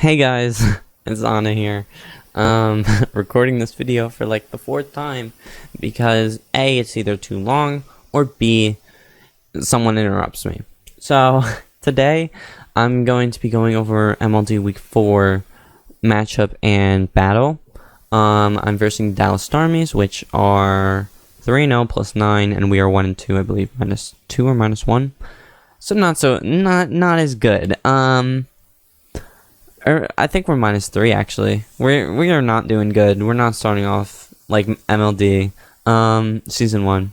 Hey guys, it's Anna here. Recording this video for like the fourth time because A, it's either too long, or B, someone interrupts me. So today I'm going to be going over MLD Week 4 matchup and battle. I'm versing Dallas Starmies, which are 3-0 plus 9, and we are 1-2, I believe, -2 or -1. So not as good. I think we're -3 actually. We are not doing good. We're not starting off like MLD season 1.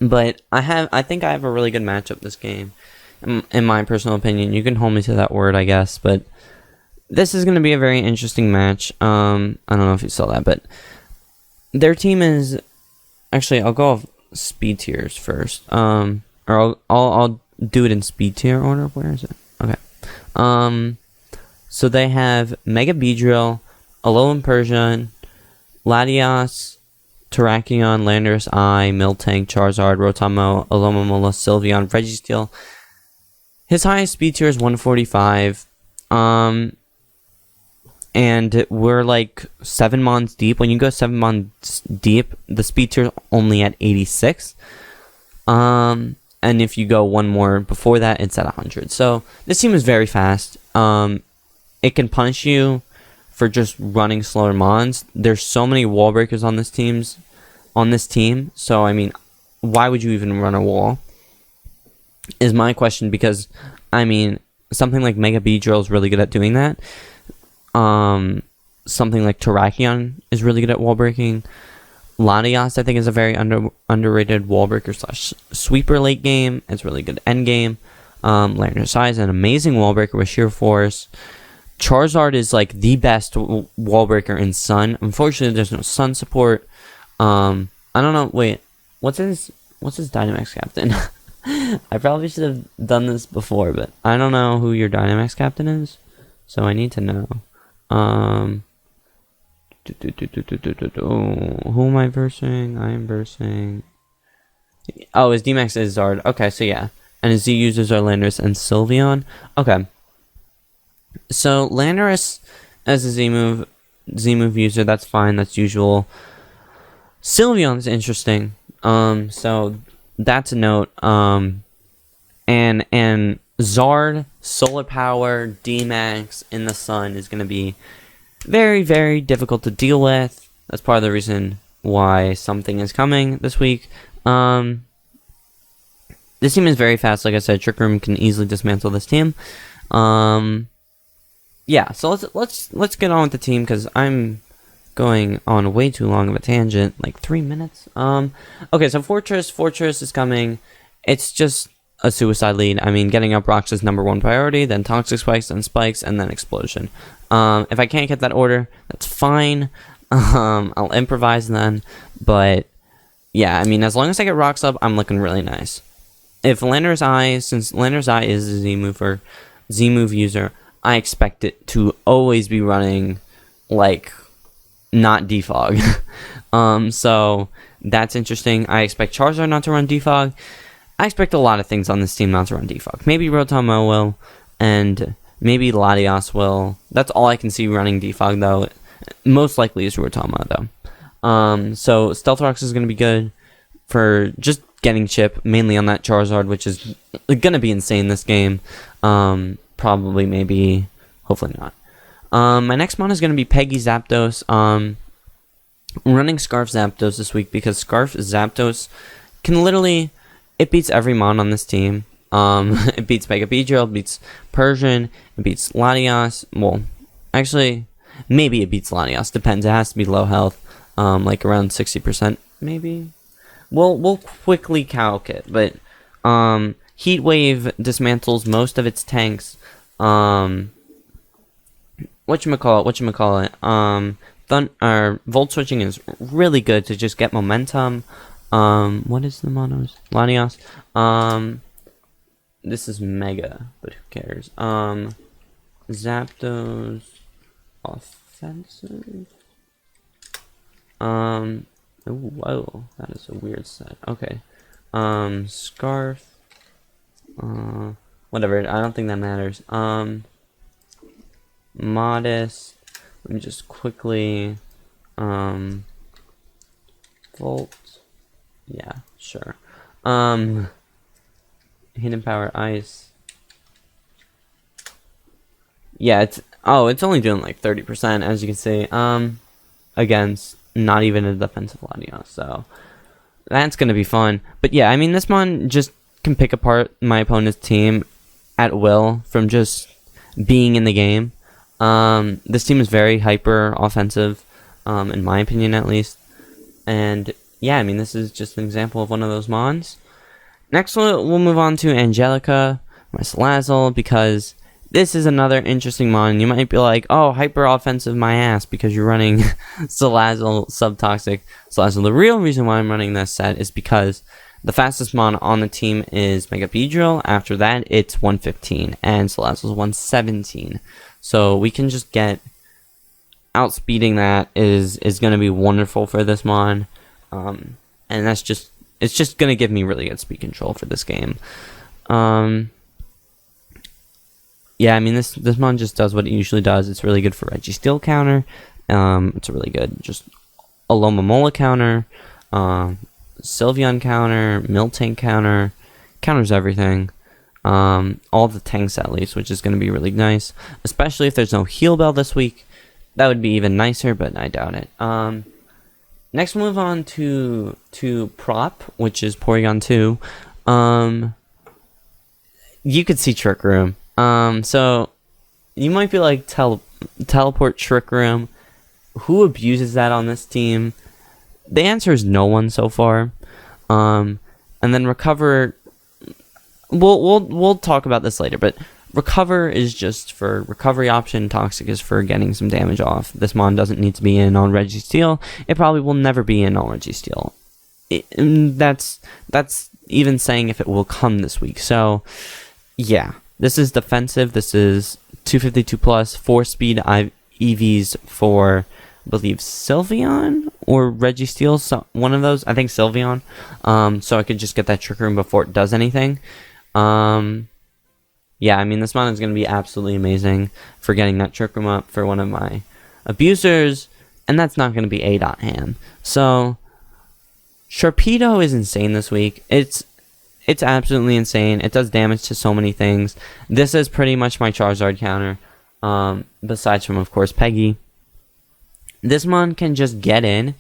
But I think I have a really good matchup this game. In my personal opinion, you can hold me to that word, I guess, but this is going to be a very interesting match. I don't know if you saw that, but their team is actually, I'll go off speed tiers first. Or I'll do it in speed tier order. Where is it? Okay. So they have Mega Beedrill, Alolan Persian, Latias, Terrakion, Landorus Eye, Miltank, Charizard, Rotamo, Alomomola, Sylveon, Registeel. His highest speed tier is 145. And we're like 7 months deep. When you go 7 months deep, the speed tier is only at 86. And if you go one more before that, it's at 100. So this team is very fast. It can punish you for just running slower mons. There's so many wall breakers on this team. So I mean, why would you even run a wall? Is my question, because I mean, something like Mega Beedrill is really good at doing that. Something like Terrakion is really good at wall breaking. Latias, I think, is a very underrated wall breaker / sweeper late game. It's really good end game. Landorus Eye is an amazing wall breaker with sheer force. Charizard is like the best wall breaker in Sun. Unfortunately, there's no Sun support. I don't know. Wait, what's his Dynamax captain? I probably should have done this before, but I don't know who your Dynamax captain is, so I need to know. Who am I versing? I am versing. Oh, his D-Max is Zard. Okay, so yeah. And his Z users are Landorus and Sylveon. Okay. So Landorus as a Z move user, that's fine, that's usual. Sylveon's interesting. So that's a note. And Zard, Solar Power, D-Max in the Sun is gonna be very, very difficult to deal with. That's part of the reason why something is coming this week. This team is very fast. Like I said, Trick Room can easily dismantle this team. Yeah, so let's get on with the team, because I'm going on way too long of a tangent, like 3 minutes. Okay, so Fortress is coming. It's just a suicide lead. I mean, getting up rocks is #1 priority, then Toxic Spikes, then Spikes, and then Explosion. If I can't get that order, that's fine. I'll improvise then. But yeah, I mean, as long as I get rocks up, I'm looking really nice. If Landorus Eye, since Landorus Eye is a Z move user, I expect it to always be running like not defog. So that's interesting. I expect Charizard not to run defog. I expect a lot of things on this team not to run defog. Maybe Rotamo will, and maybe Latias will. That's all I can see running defog, though. Most likely is Rotamo, though. So Stealth Rocks is going to be good for just getting chip, mainly on that Charizard, which is going to be insane this game. Probably, maybe, hopefully not. My next mon is going to be Peggy Zapdos. Running Scarf Zapdos this week, because Scarf Zapdos can literally, it beats every mon on this team. It beats Mega Beedrill, it beats Persian, it beats Latias. Well, actually, maybe it beats Latias. Depends. It has to be low health, like around 60%, maybe. We'll quickly calc it, but Heat Wave dismantles most of its tanks. Whatchamacallit? Volt Switching is really good to just get momentum. What is the monos? Latias. This is Mega, but who cares? Zapdos offensive. Ooh, whoa, that is a weird set. Okay. Scarf. Whatever, I don't think that matters. Modest. Let me just quickly Volt. Yeah, sure. Hidden Power Ice. Yeah, it's only doing like 30%, as you can see. Against not even a defensive Latios, so that's gonna be fun. But yeah, I mean, this mon just can pick apart my opponent's team at will from just being in the game. This team is very hyper offensive, in my opinion at least. And yeah, I mean, this is just an example of one of those mons. Next we'll move on to Angelica, my Salazzle, because this is another interesting mon. You might be like, oh, hyper offensive my ass because you're running Salazzle, Subtoxic Salazzle. The real reason why I'm running this set is because the fastest mon on the team is Mega Beedrill. After that, it's 115, and Salazzle's 117. So we can just get outspeeding that is going to be wonderful for this mon. And it's just going to give me really good speed control for this game. Yeah, I mean, this mon just does what it usually does. It's really good for Registeel counter. It's a really good just Alomomola counter, Sylveon counter, Miltank counter, counters everything. All the tanks at least, which is going to be really nice, especially if there's no Heal Bell this week. That would be even nicer, but I doubt it. Next, we'll move on to Prop, which is Porygon 2. You could see Trick Room. So you might be like, teleport Trick Room. Who abuses that on this team? The answer is no one so far. And then Recover. We'll talk about this later, but Recover is just for recovery option. Toxic is for getting some damage off. This mon doesn't need to be in on Registeel. It probably will never be in on Registeel. That's even saying if it will come this week. So yeah, this is defensive. This is 252 plus 4-speed EVs for, I believe, Sylveon or Registeel. So one of those. I think Sylveon. So I could just get that Trick Room before it does anything. Yeah, I mean, this mon is going to be absolutely amazing for getting that Trick Room up for one of my abusers, and that's not going to be A.Han. So, Sharpedo is insane this week. It's absolutely insane. It does damage to so many things. This is pretty much my Charizard counter, besides from, of course, Peggy. This mon can just get in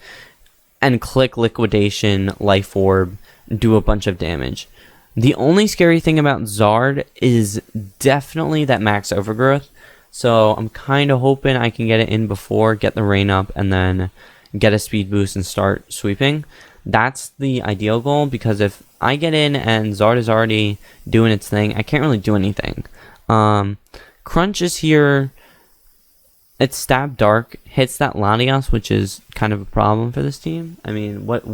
and click Liquidation, Life Orb, do a bunch of damage. The only scary thing about Zard is definitely that max overgrowth. So I'm kind of hoping I can get it in before, get the rain up, and then get a speed boost and start sweeping. That's the ideal goal, because if I get in and Zard is already doing its thing, I can't really do anything. Crunch is here. It's Stab Dark, hits that Latios, which is kind of a problem for this team. I mean, what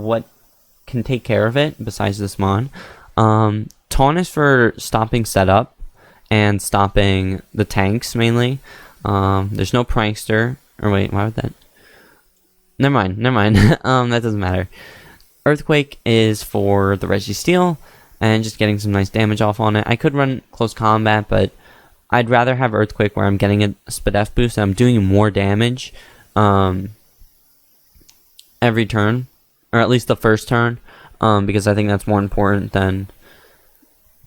can take care of it besides this mon? Taunt is for stopping setup and stopping the tanks mainly. There's no Prankster. Or wait, why would that? Never mind. That doesn't matter. Earthquake is for the Registeel and just getting some nice damage off on it. I could run Close Combat, but I'd rather have Earthquake where I'm getting a Spadef boost and I'm doing more damage every turn, or at least the first turn. Because I think that's more important than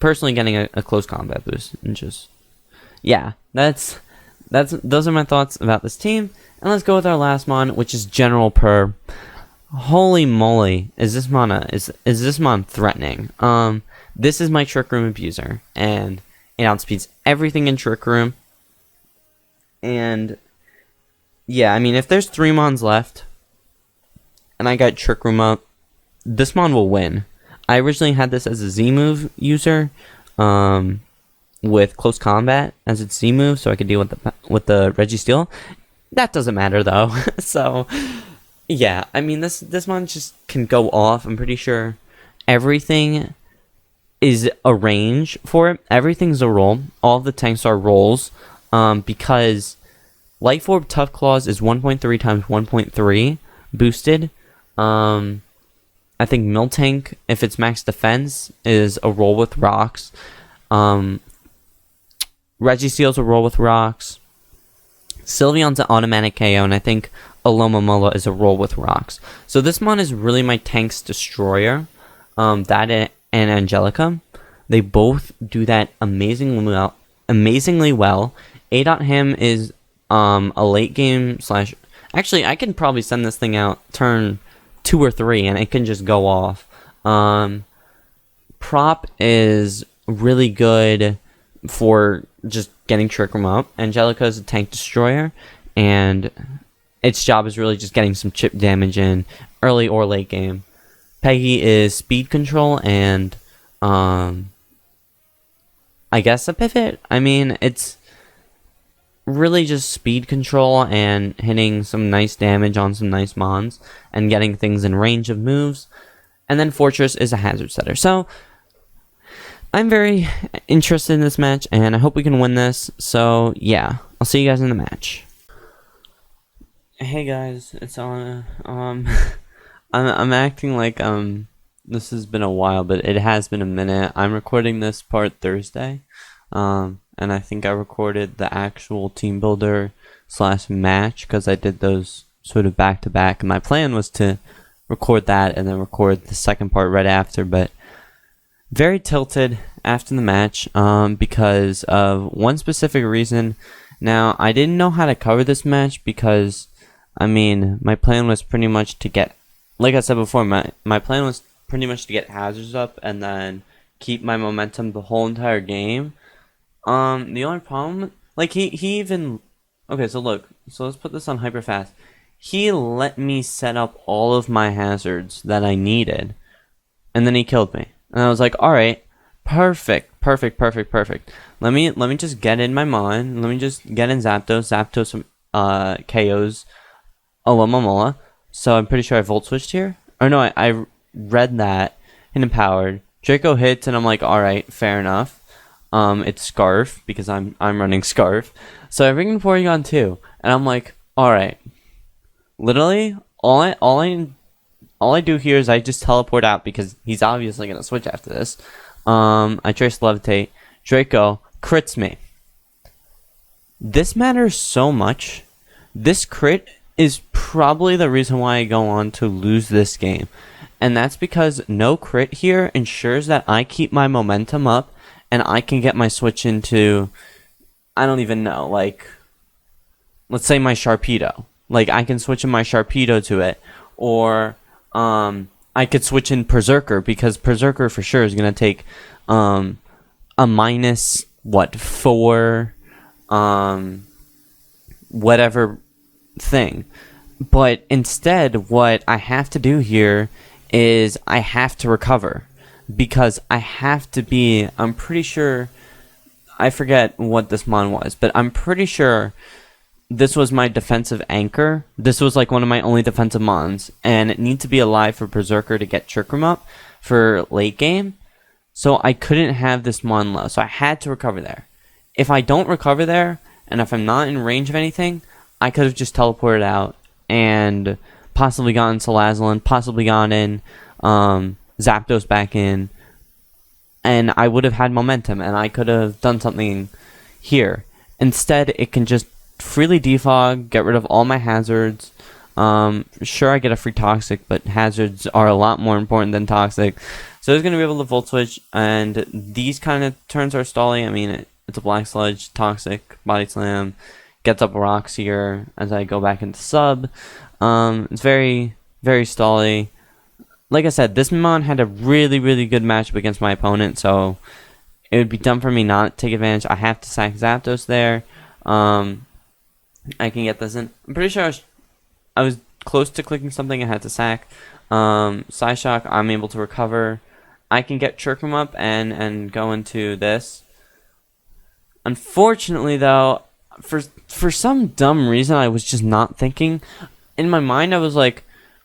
personally getting a close combat boost. And just, yeah, those are my thoughts about this team. And let's go with our last mon, which is General Purr. Holy moly, is this mon threatening? This is my Trick Room abuser, and it outspeeds everything in Trick Room. And yeah, I mean, if there's 3 mons left, and I got Trick Room up, this mon will win. I originally had this as a Z-move user, with Close Combat as its Z-move, so I could deal with the Registeel. That doesn't matter though. So yeah, I mean, this mon just can go off. I'm pretty sure everything is a range for it. Everything's a roll. All the tanks are rolls, because Life Orb Tough Claws is 1.3 times 1.3 boosted. I think Miltank, if it's max defense, is a roll with rocks. Registeel's a roll with rocks. Sylveon's an automatic KO, and I think Alomomola is a roll with rocks. So this mon is really my tank's destroyer. That and Angelica, they both do that amazingly well. A.Him is a late game slash. Actually, I can probably send this thing out turn 2 or 3, and it can just go off. Prop is really good for just getting Trick Room up. Angelica is a tank destroyer, and its job is really just getting some chip damage in early or late game. Peggy is speed control and I guess a pivot. I mean, it's really just speed control and hitting some nice damage on some nice mons and getting things in range of moves. And then Fortress is a hazard setter. So I'm very interested in this match, and I hope we can win this. So yeah, I'll see you guys in the match. Hey guys, it's on. I'm acting like this has been a while, but it has been a minute. I'm recording this part Thursday, and I think I recorded the actual team builder / match because I did those sort of back to back. And my plan was to record that and then record the second part right after, but very tilted after the match because of one specific reason. Now, I didn't know how to cover this match because, I mean, my plan was pretty much to get, like I said before, my plan was pretty much to get hazards up and then keep my momentum the whole entire game. The only problem, like, he even, okay, so look, so let's put this on hyper fast. He let me set up all of my hazards that I needed, and then he killed me. And I was like, all right, perfect. Let me just get in my mon. Let me just get in Zapdos. Zapdos KOs Alomomola. So I'm pretty sure I volt switched here. Or no, I read that and empowered. Draco hits, and I'm like, all right, fair enough. It's Scarf because I'm running Scarf. So I bring in Porygon 2, and I'm like, all right. Literally, all I do here is I just teleport out because he's obviously going to switch after this. I trace levitate. Draco crits me. This matters so much. This crit is probably the reason why I go on to lose this game. And that's because no crit here ensures that I keep my momentum up and I can get my switch into, I don't even know, like, let's say my Sharpedo. Like, I can switch in my Sharpedo to it. Or I could switch in Berserker, because Berserker for sure is going to take a minus, 4, whatever thing. But instead, what I have to do here is I have to recover. Because I have to be, I'm pretty sure, I forget what this mon was, but I'm pretty sure this was my defensive anchor. This was like one of my only defensive mons, and it needs to be alive for Berserker to get Trick Room up for late game. So I couldn't have this mon low, so I had to recover there. If I don't recover there, and if I'm not in range of anything, I could have just teleported out and possibly gotten Salazzle, possibly gotten Zapdos back in, and I would have had momentum, and I could have done something here. Instead, it can just freely defog, get rid of all my hazards. Sure, I get a free Toxic, but hazards are a lot more important than Toxic. So it's going to be able to Volt Switch, and these kind of turns are stalling. I mean, it's a Black Sludge, Toxic, Body Slam, gets up rocks here as I go back into sub. It's very, very stally. Like I said, this mon had a really, really good matchup against my opponent, so it would be dumb for me not to take advantage. I have to sack Zapdos there. I can get this in. I'm pretty sure I was close to clicking something I had to sack. Psyshock, I'm able to recover. I can get Trick Room up and go into this. Unfortunately, though, for some dumb reason, I was just not thinking. In my mind, I was like,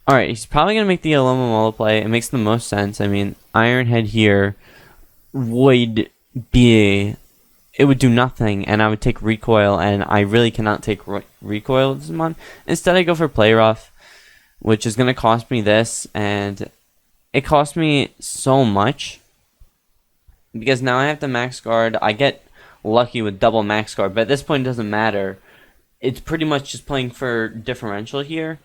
alright, he's probably going to make the Alomomola play. It makes the most sense. I mean, Iron Head here would be... It would do nothing, and I would take recoil, and I really cannot take recoil with this mon. Instead, I go for Play Rough, which is going to cost me this, and it cost me so much, because now I have to max guard. I get lucky with double max guard, but at this point, it doesn't matter. it's pretty much just playing for differential here.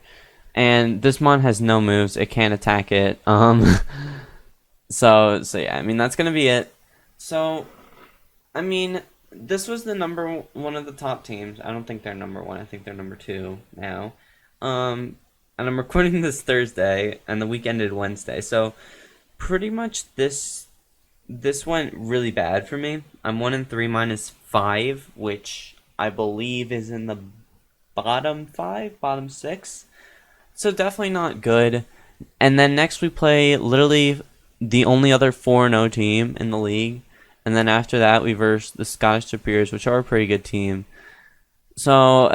And this mon has no moves. It can't attack it. So yeah, I mean that's gonna be it. So I mean, this was the number one of the top teams. I don't think they're number one. I think they're number two now. And I'm recording this Thursday, and the week ended Wednesday. So pretty much this went really bad for me. I'm 1-3 -5, which I believe is in the bottom five, bottom six. So definitely not good. And then next we play literally the only other 4-0 team in the league. And then after that we verse the Scottish Superiors, which are a pretty good team. So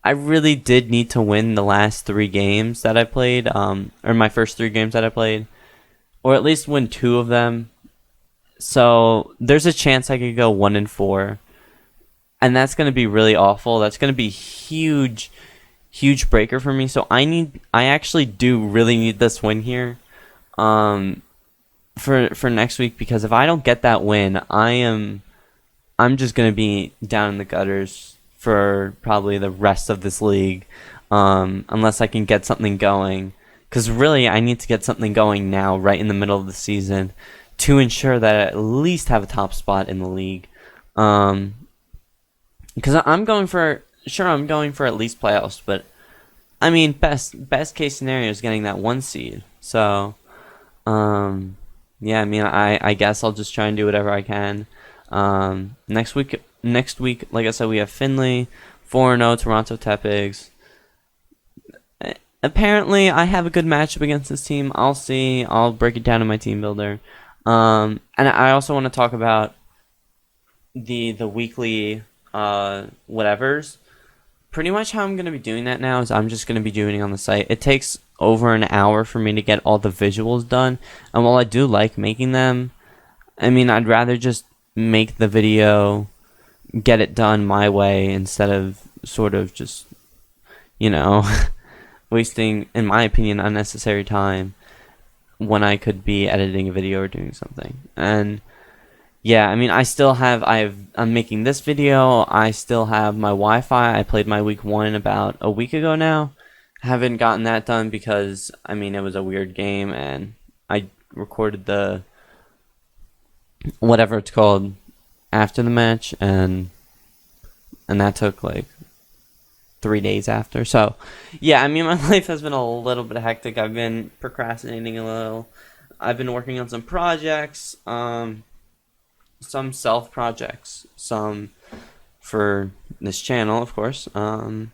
I really did need to win the last 3 games that I played, or my first 3 games that I played, or at least win 2 of them. So there's a chance I could go 1-4, and that's going to be really awful. That's going to be huge breaker for me. So I actually do really need this win here, for next week, because if I don't get that win, I'm just going to be down in the gutters for probably the rest of this league, unless I can get something going. Because really, I need to get something going now, right in the middle of the season, to ensure that I at least have a top spot in the league. Because I'm going for at least playoffs, but I mean, best case scenario is getting that 1 seed. So, yeah, I mean, I guess I'll just try and do whatever I can. Next week, like I said, we have Finley, 4-0, Toronto Tepigs. Apparently, I have a good matchup against this team. I'll see. I'll break it down in my team builder. And I also want to talk about the weekly whatevers. Pretty much how I'm going to be doing that now is I'm just going to be doing it on the site. It takes over an hour for me to get all the visuals done. And while I do like making them, I mean, I'd rather just make the video, get it done my way, instead of sort of just, wasting, in my opinion, unnecessary time when I could be editing a video or doing something. And yeah, I mean, I'm making this video. I still have my Wi-Fi. I played my week 1 about a week ago now. Haven't gotten that done because, I mean, it was a weird game, and I recorded the whatever it's called after the match, and that took like 3 days after. So yeah, I mean, my life has been a little bit hectic. I've been procrastinating a little. I've been working on some projects, some self projects, some for this channel, of course. And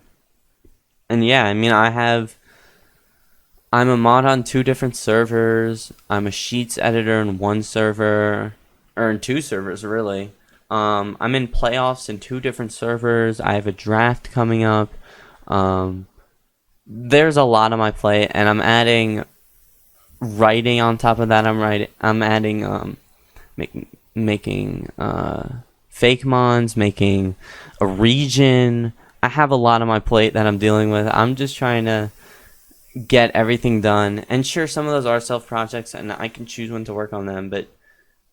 yeah, I mean, I'm a mod on 2 different servers. I'm a sheets editor in 1 server, or in 2 servers, really. I'm in playoffs in 2 different servers. I have a draft coming up. There's a lot on my plate, and I'm adding writing on top of that. I'm adding making fake mons, making a region. I have a lot on my plate that I'm dealing with. I'm just trying to get everything done. And sure, some of those are self projects, and I can choose when to work on them, but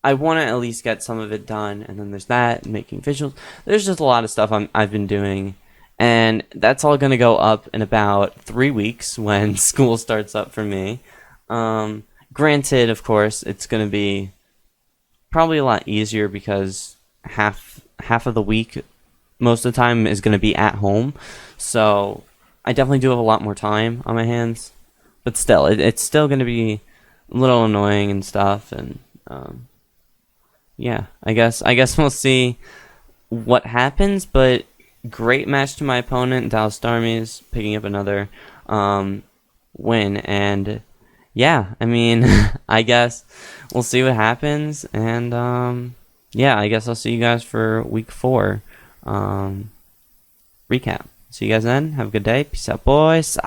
I want to at least get some of it done. And then there's that, making visuals. There's just a lot of stuff I've been doing, and that's all going to go up in about 3 weeks when school starts up for me. Granted, of course, it's going to be probably a lot easier because half of the week, most of the time, is going to be at home. So I definitely do have a lot more time on my hands, but still, it's still going to be a little annoying and stuff. And yeah, I guess we'll see what happens. But great match to my opponent, Dallas Starmies, picking up another win. And yeah, I mean, I guess we'll see what happens. And yeah, I guess I'll see you guys for week 4 recap. See you guys then. Have a good day. Peace out, boys.